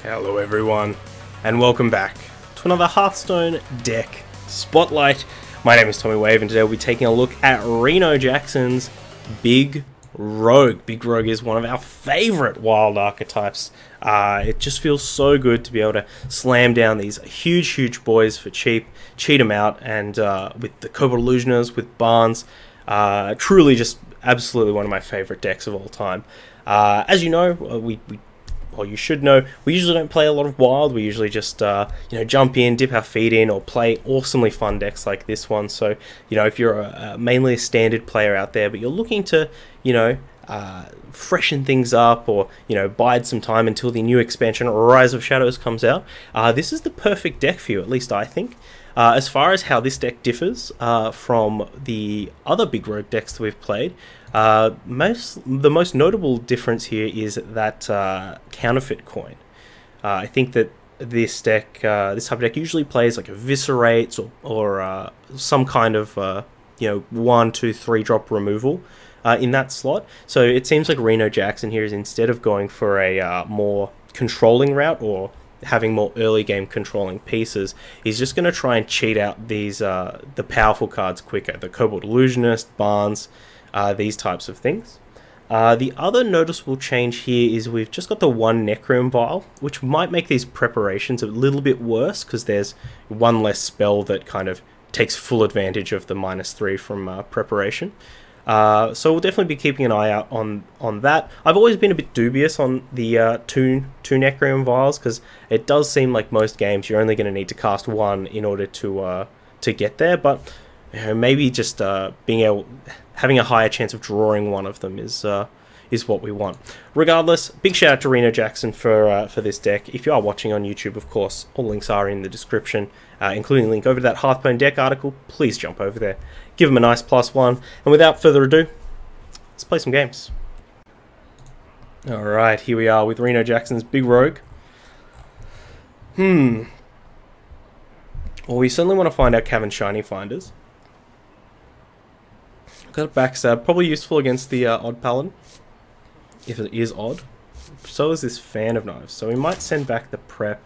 Hello everyone, and welcome back to another Hearthstone deck spotlight. My name is Tommy Wave, and today we'll be taking a look at RenoJackson's Big Rogue. Big Rogue is one of our favourite wild archetypes. It just feels so good to be able to slam down these huge boys for cheap, cheat them out, and with the Kobold Illusioners, with Barnes, truly just absolutely one of my favourite decks of all time. As you know, well, you should know, we usually don't play a lot of wild. We usually just, jump in, dip our feet in, or play awesomely fun decks like this one. So, if you're mainly a standard player out there, but you're looking to, freshen things up, or, bide some time until the new expansion, Rise of Shadows, comes out, this is the perfect deck for you, at least I think. As far as how this deck differs from the other Big Rogue decks that we've played, the most notable difference here is that counterfeit coin. I think that this deck, this type of deck usually plays like Eviscerates or some kind of 1, 2, 3 drop removal in that slot. So it seems like RenoJackson here is, instead of going for a more controlling route or having more early game controlling pieces, he's just going to try and cheat out these the powerful cards quicker. The Kobold Illusionist, Barnes, these types of things. The other noticeable change here is we've just got the one Necrom Vial, which might make these preparations a little bit worse because there's one less spell that kind of takes full advantage of the -3 from preparation. So we'll definitely be keeping an eye out on that. I've always been a bit dubious on the two Necrom Vials, because it does seem like most games you're only going to need to cast one in order to get there, but maybe just having a higher chance of drawing one of them is what we want. Regardless, big shout out to RenoJackson for this deck. If you are watching on YouTube, of course, all links are in the description, including a link over to that Hearthstone deck article. Please jump over there, give them a nice +1, and without further ado, let's play some games. Alright, here we are with RenoJackson's Big Rogue. Well, we certainly want to find our Cavern Shiny Finders. Got a backstab, probably useful against the odd paladin, if it is odd. So is this Fan of Knives, so we might send back the prep.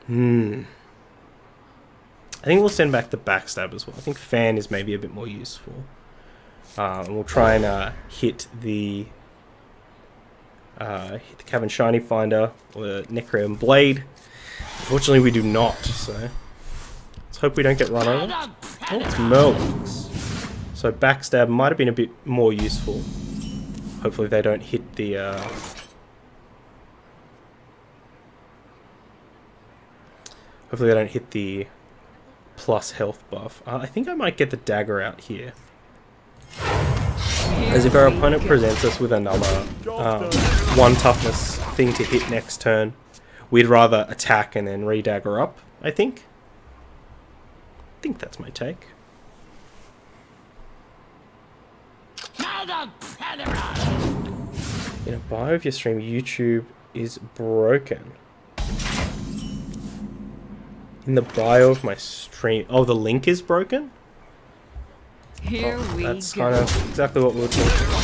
I think we'll send back the backstab as well. I think Fan is maybe a bit more useful. And we'll try and hit the Cavern Shiny Finder or the Necrom Blade. Unfortunately, we do not, so let's hope we don't get run over. Oh, it's Murlocs. So backstab might have been a bit more useful. Hopefully they don't hit the plus health buff. I think I might get the dagger out here, as if our opponent presents us with another 1 toughness thing to hit next turn, we'd rather attack and then re-dagger up, I think. I think that's my take. In a bio of your stream, YouTube is broken. In the bio of my stream, oh, the link is broken? That's kind of exactly what we were talking about.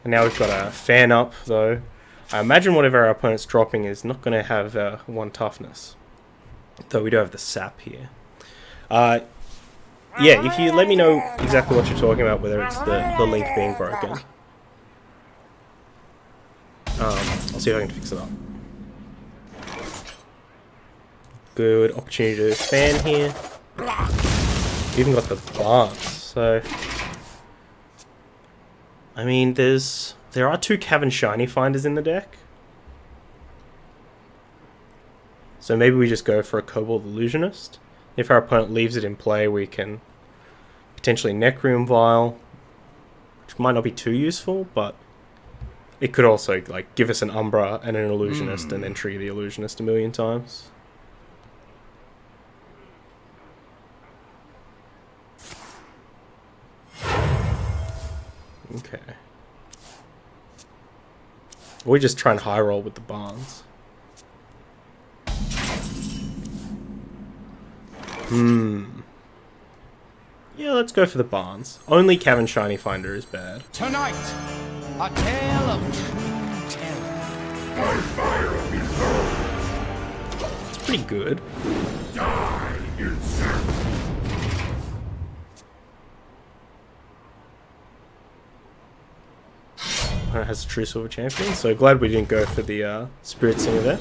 And now we've got a Fan up, though. I imagine whatever our opponent's dropping is not going to have 1 toughness. Though we do have the sap here. Yeah, if you let me know exactly what you're talking about, whether it's the link being broken. I'll see if I can fix it up. Good opportunity to Fan here. Even got the Barnes, so I mean, there are 2 Cavern Shiny Finders in the deck, so maybe we just go for a Kobold Illusionist. If our opponent leaves it in play, we can potentially Necrom Vial, which might not be too useful, but it could also like give us an Umbra and an Illusionist, and then trigger the Illusionist a million times. Okay. We just try and high roll with the Barnes. Yeah, let's go for the Barnes. Only Cavern Shiny Finder is bad. Tonight, a tale of true terror. It's pretty good. It has a true silver champion, so glad we didn't go for the Spirit Singer there.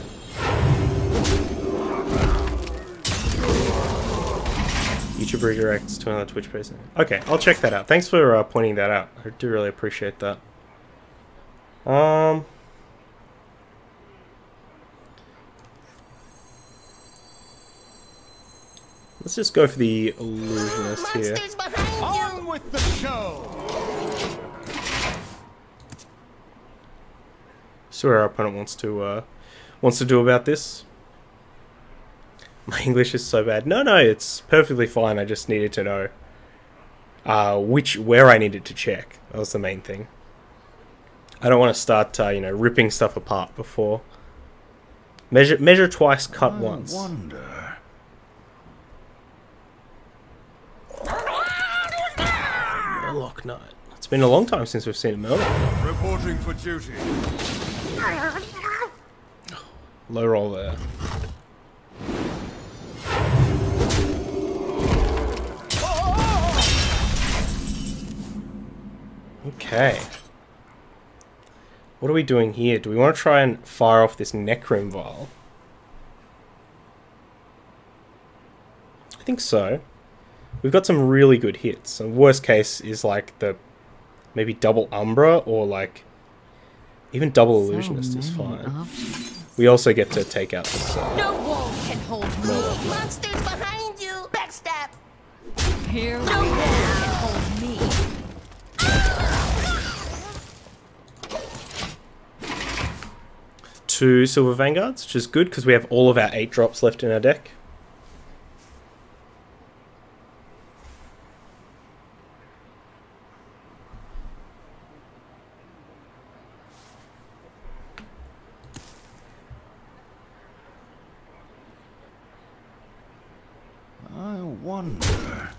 YouTube redirects to another Twitch person. Okay, I'll check that out. Thanks for pointing that out. I do really appreciate that. Let's just go for the illusionist here. On with the show. See what our opponent wants to do about this. My English is so bad. No, it's perfectly fine. I just needed to know where I needed to check. That was the main thing. I don't want to start, you know, ripping stuff apart before. Measure twice, cut once. Wonder. Murloc Knight. It's been a long time since we've seen a Murloc. Reporting for duty. Low roll there. Okay. What are we doing here? Do we want to try and fire off this Necrim Vial? I think so. We've got some really good hits. And worst case is like the maybe double Umbra or like even double Illusionist is fine. We also get to take out this. No wall can hold me. Monsters behind you. Backstab. Here no wall can hold me. 2 Silver Vanguards, which is good because we have all of our 8 drops left in our deck. I wonder.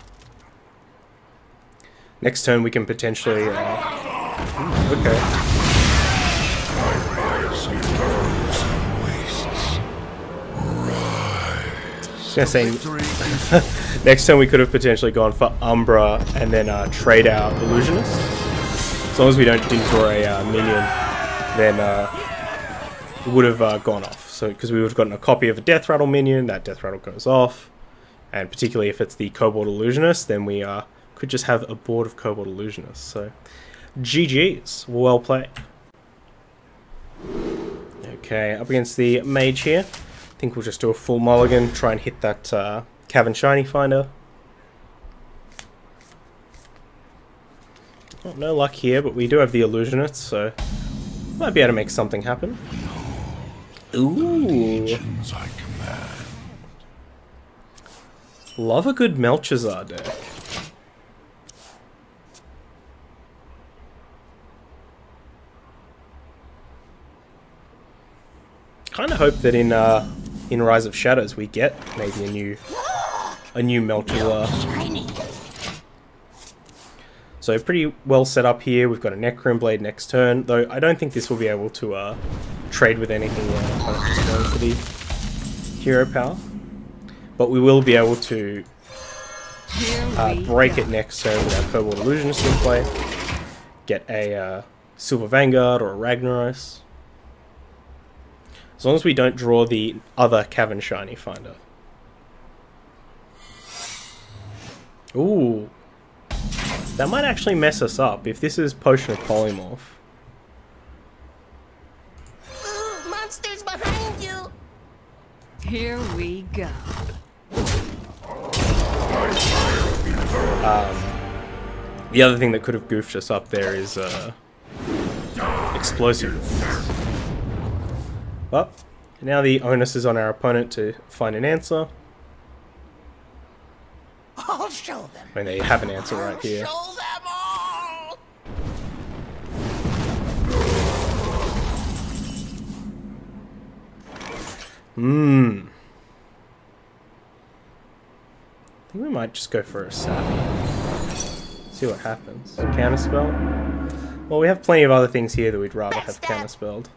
Next turn we can potentially... okay. I was gonna say, next turn we could have potentially gone for Umbra and then trade our Illusionist. As long as we didn't draw a minion, then it would have gone off. So because we would have gotten a copy of a Death Rattle minion, that Death Rattle goes off. And particularly if it's the Kobold Illusionist, then we could just have a board of Kobold Illusionists. So, GG's. Well played. Okay, up against the Mage here. I think we'll just do a full mulligan, try and hit that Cavern Shiny Finder. Oh, no luck here, but we do have the Illusionist, so might be able to make something happen. Ooh. Love a good Melchizar deck. Kind of hope that in Rise of Shadows we get maybe a new Melchizar. So pretty well set up here. We've got a Necron Blade next turn, though I don't think this will be able to trade with anything. Kind of just going for the hero power. But we will be able to break it next turn with our Kobold Illusionist in play. Get a Silver Vanguard or a Ragnaros. As long as we don't draw the other Cavern Shiny Finder. Ooh. That might actually mess us up if this is Potion of Polymorph. Monsters behind you. Here we go. The other thing that could have goofed us up there is explosive. But now the onus is on our opponent to find an answer. I'll show them. I mean, they have an answer right here. Show them all. I think we might just go for a sap. See what happens. Counterspell? Well, we have plenty of other things here that we'd rather have counterspelled.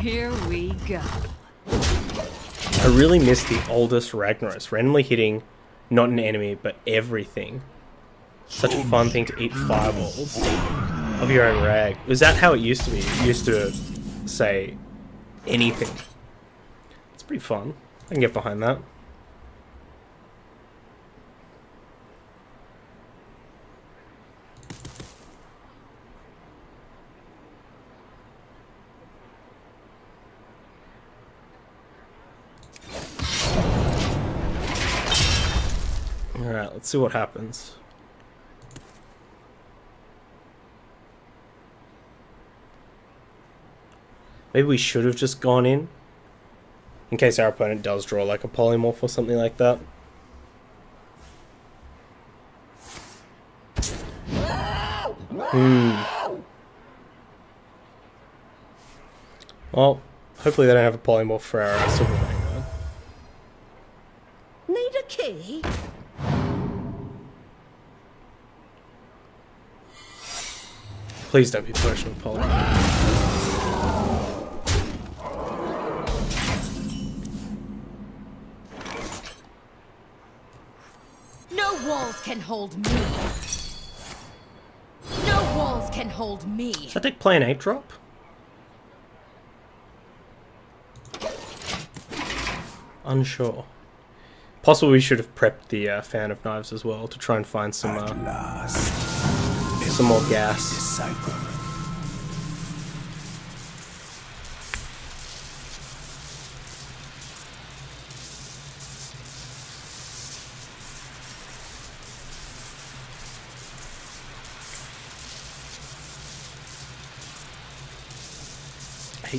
Here we go. I really miss the oldest Ragnaros, randomly hitting not an enemy, but everything. Such a fun thing to eat fireballs of your own rag. Was that how it used to be? It used to say anything. It's pretty fun. I can get behind that. Alright, let's see what happens. Maybe we should have just gone in case our opponent does draw like a polymorph or something like that. Well, hopefully they don't have a polymorph for our Silver Vanguard. Need a key? Please don't be potion with polymorph. No walls can hold me. No walls can hold me. Does that deck play an 8-drop? Unsure. Possibly we should have prepped the Fan of Knives as well to try and find some more gas.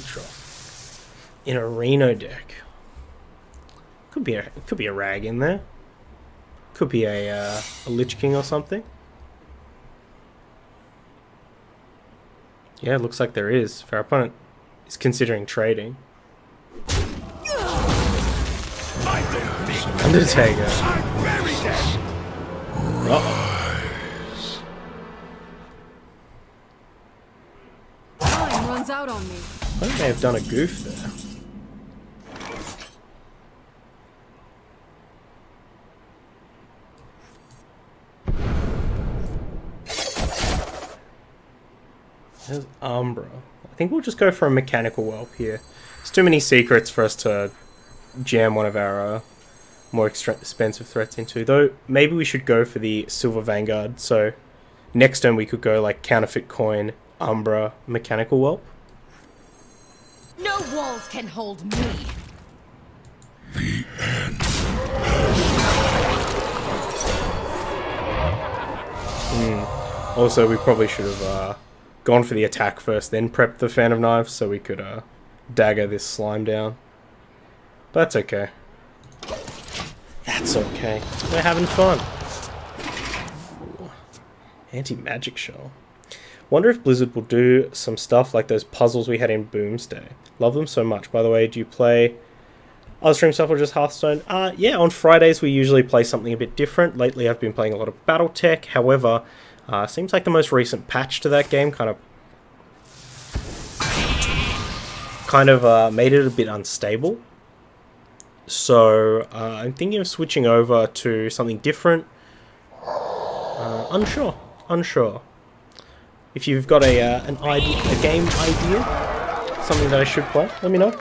Drop in a Reno deck. Could be a rag in there. Could be a Lich King or something. Yeah, it looks like there is. If our opponent is considering trading. Undertaker. Time runs out on me. I think they have done a goof there. There's Umbra. I think we'll just go for a mechanical whelp here. There's too many secrets for us to jam one of our more expensive threats into. Though, maybe we should go for the Silver Vanguard. So, next turn we could go like Counterfeit Coin, Umbra, mechanical whelp. No walls can hold me. The end. Also, we probably should have gone for the attack first, then prepped the Fan of Knives so we could dagger this slime down. But that's okay. That's okay. We're having fun. Anti-magic shell. Wonder if Blizzard will do some stuff like those puzzles we had in Boomsday. Love them so much. By the way, do you play other stream stuff or just Hearthstone? Yeah, on Fridays we usually play something a bit different. Lately I've been playing a lot of Battletech. However, seems like the most recent patch to that game kind of made it a bit unstable. So I'm thinking of switching over to something different. Unsure. If you've got an idea, a game idea, something that I should play, let me know.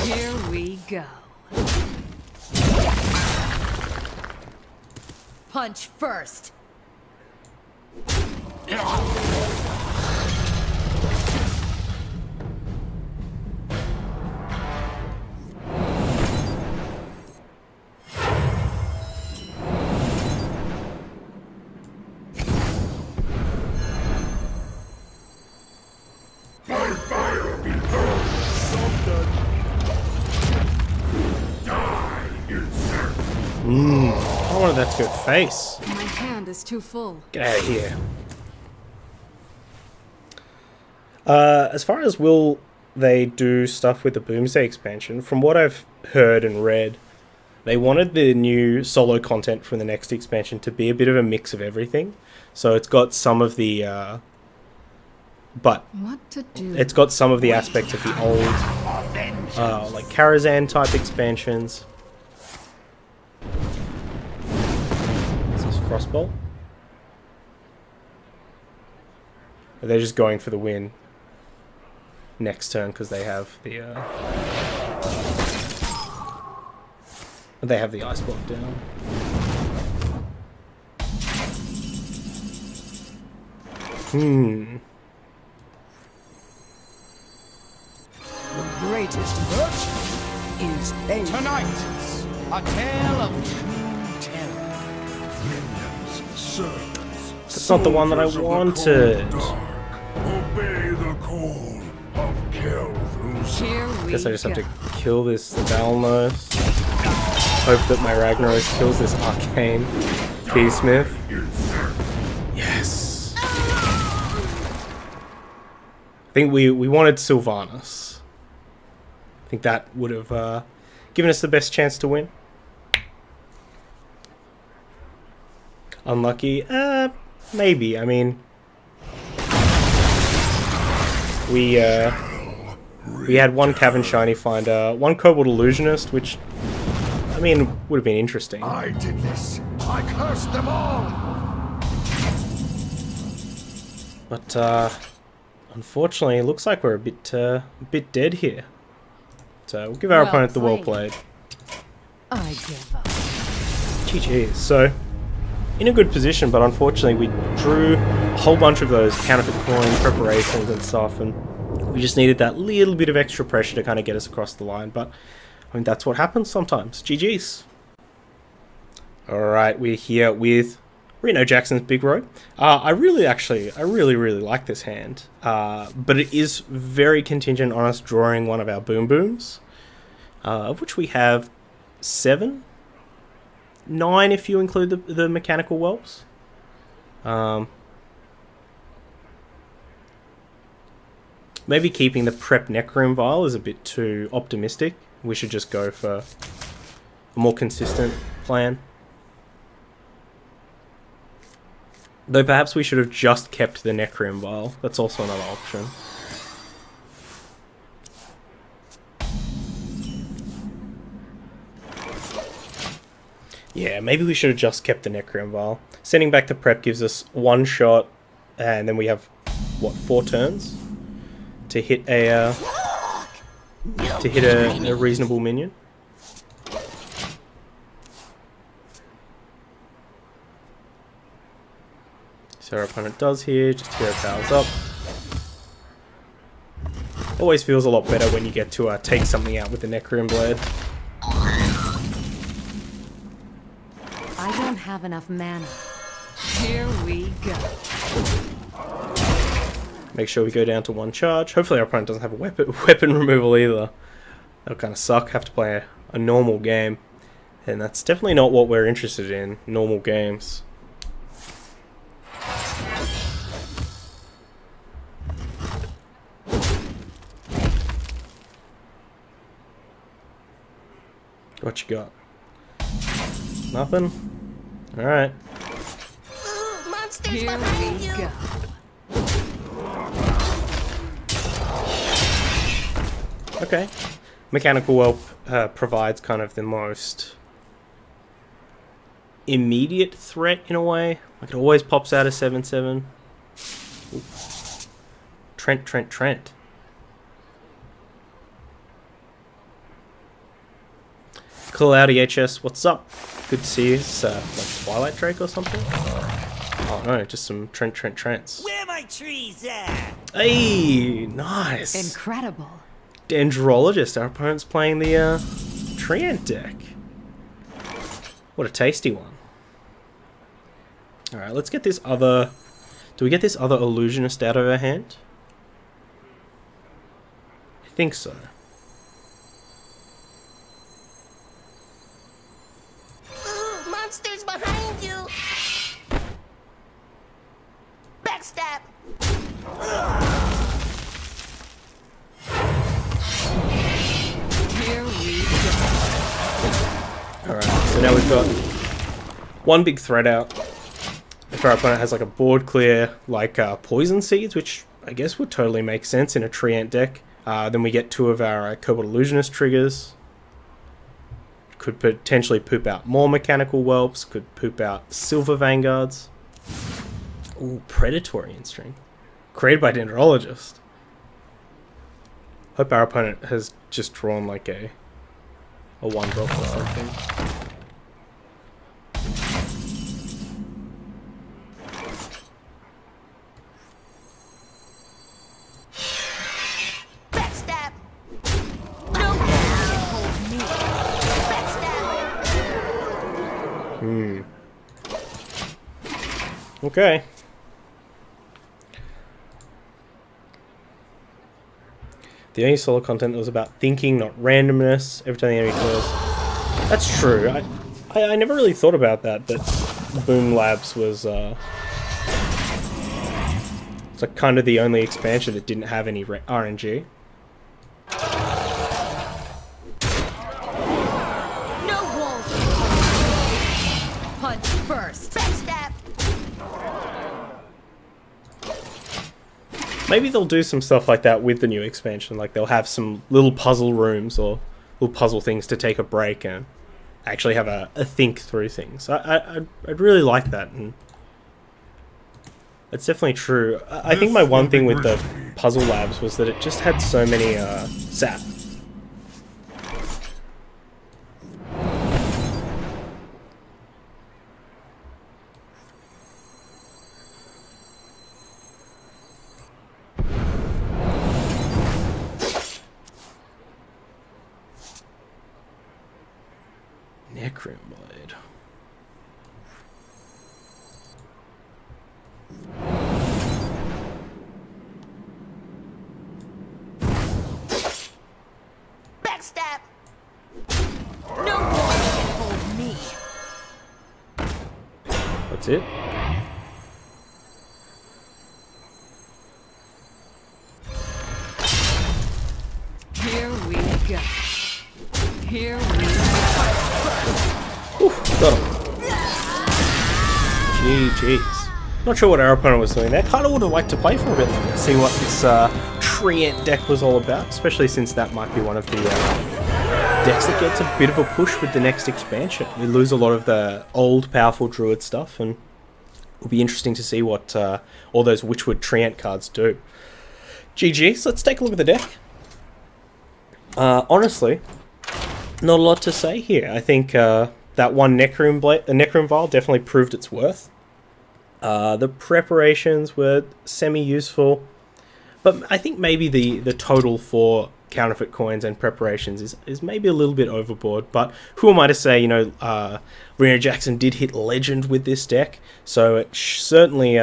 Here we go. Punch first. My fire be burned. Die, insect. wanted that to go face. My hand is too full. Get out of here. As far as will they do stuff with the Boomsday expansion, from what I've heard and read, they wanted the new solo content from the next expansion to be a bit of a mix of everything. So it's got some of the it's got some of the aspects of the old like Karazhan type expansions. Is this Frostbolt? Or they're just going for the win next turn because they have the ice block down. The greatest virtue is pain. Tonight, a tale of true terror. Minions, servants, That's not the one that I wanted. Obey the call of kel'thuzad. Here we Guess I just have go. to kill this Valnos. Hope that my Ragnaros kills this Arcane Keysmith. Yes. I think we wanted Sylvanas. I think that would have given us the best chance to win. Unlucky? Maybe. I mean, we had one Cavern Shiny Finder, one Kobold Illusionist, which, I mean, would have been interesting. I did this. I cursed them all. But unfortunately, it looks like we're a bit dead here. So we'll give our Well opponent the well played. played. I give up. GG's. So, in a good position, but unfortunately we drew a whole bunch of those counterfeit coin preparations and stuff, and we just needed that little bit of extra pressure to kind of get us across the line. But I mean, that's what happens sometimes. GG's. Alright, we're here with RenoJackson's Big Row. I really like this hand. But it is very contingent on us drawing one of our Boom Booms. Of which we have 7? 9 if you include the mechanical whelps. Maybe keeping the prep Necroom Vial is a bit too optimistic. We should just go for a more consistent plan. Though perhaps we should have just kept the Necroom Vial. That's also another option. Yeah, maybe we should have just kept the Necroom Vial. Sending back the prep gives us 1 shot, and then we have, what, 4 turns to hit a reasonable minion. So our opponent does here, just hero powers up. Always feels a lot better when you get to take something out with the Necroom Blade. I don't have enough mana. Here we go. Make sure we go down to 1 charge. Hopefully our opponent doesn't have a weapon removal either. That'll kind of suck. Have to play a normal game. And that's definitely not what we're interested in, normal games. What you got? Nothing? Alright. Monsters Here behind we you. go. Okay. Mechanical Whelp provides kind of the most immediate threat in a way. Like it always pops out a 7/7. Ooh. Trent. Cloudy HS, what's up? Good to see you. It's like Twilight Drake or something? Oh no, just some Trents. Where my trees at? Hey, nice. Incredible. Dendrologist, our opponent's playing the Treant deck. What a tasty one. Alright, let's get this other... Do we get this other Illusionist out of our hand? I think so. Monsters behind now we've got one big threat out. If our opponent has like a board clear, like poison seeds, which I guess would totally make sense in a Treant deck. Then we get two of our Cobalt Illusionist triggers. Could potentially poop out more Mechanical Whelps. Could poop out Silver Vanguards. Ooh, Predatory Instinct. Created by Dendrologist. Hope our opponent has just drawn like a 1-drop or something. Backstab. No one can hold me. Backstab. Okay. The only solo content was about thinking, not randomness. Every time the enemy kills. That's true. I never really thought about that. That Boom Labs was it's like kind of the only expansion that didn't have any RNG. No walls. Punch first. Backstab. Maybe they'll do some stuff like that with the new expansion. Like they'll have some little puzzle rooms or little puzzle things to take a break and actually have a think through things. I'd really like that, and it's definitely true. I think my one thing with the Puzzle Labs was that it just had so many sap. Necron Blade. Backstab. No one can hold me. That's it. Here we go. Here we go. Oof, got him. GG's. Not sure what our opponent was doing there. Kind of would have liked to play for a bit longer, see what this Treant deck was all about, especially since that might be one of the decks that gets a bit of a push with the next expansion. We lose a lot of the old powerful Druid stuff, and it'll be interesting to see what all those Witchwood Treant cards do. GG's. Let's take a look at the deck. Honestly, not a lot to say here. I think that one Necron Vial definitely proved its worth. The preparations were semi-useful, but I think maybe the total for counterfeit coins and preparations is maybe a little bit overboard. But who am I to say? You know, RenoJackson did hit Legend with this deck, so it certainly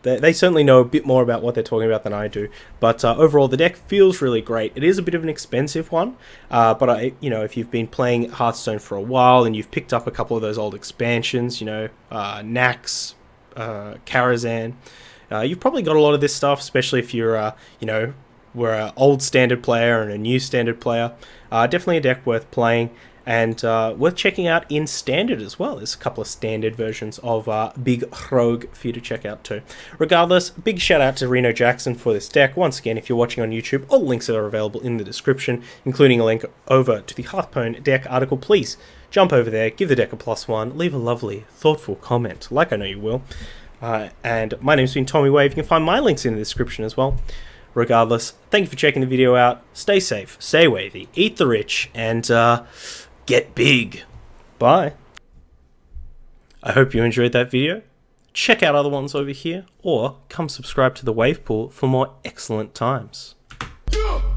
they certainly know a bit more about what they're talking about than I do. But overall, the deck feels really great. It is a bit of an expensive one, but you know, if you've been playing Hearthstone for a while and you've picked up a couple of those old expansions, you know, Nax, Karazhan, you've probably got a lot of this stuff, especially if you're, you know, we're an old standard player and a new standard player. Definitely a deck worth playing. And worth checking out in Standard as well. There's a couple of Standard versions of Big Rogue for you to check out too. Regardless, big shout out to RenoJackson for this deck. Once again, if you're watching on YouTube, all links are available in the description, including a link over to the Hearthstone deck article. Please jump over there, give the deck a +1, leave a lovely, thoughtful comment, like I know you will. And my name's been Tommy Wave. You can find my links in the description as well. Regardless, thank you for checking the video out. Stay safe, stay wavy, eat the rich, and get big. Bye. I hope you enjoyed that video. Check out other ones over here, or come subscribe to the Wave Pool for more excellent times. Yeah!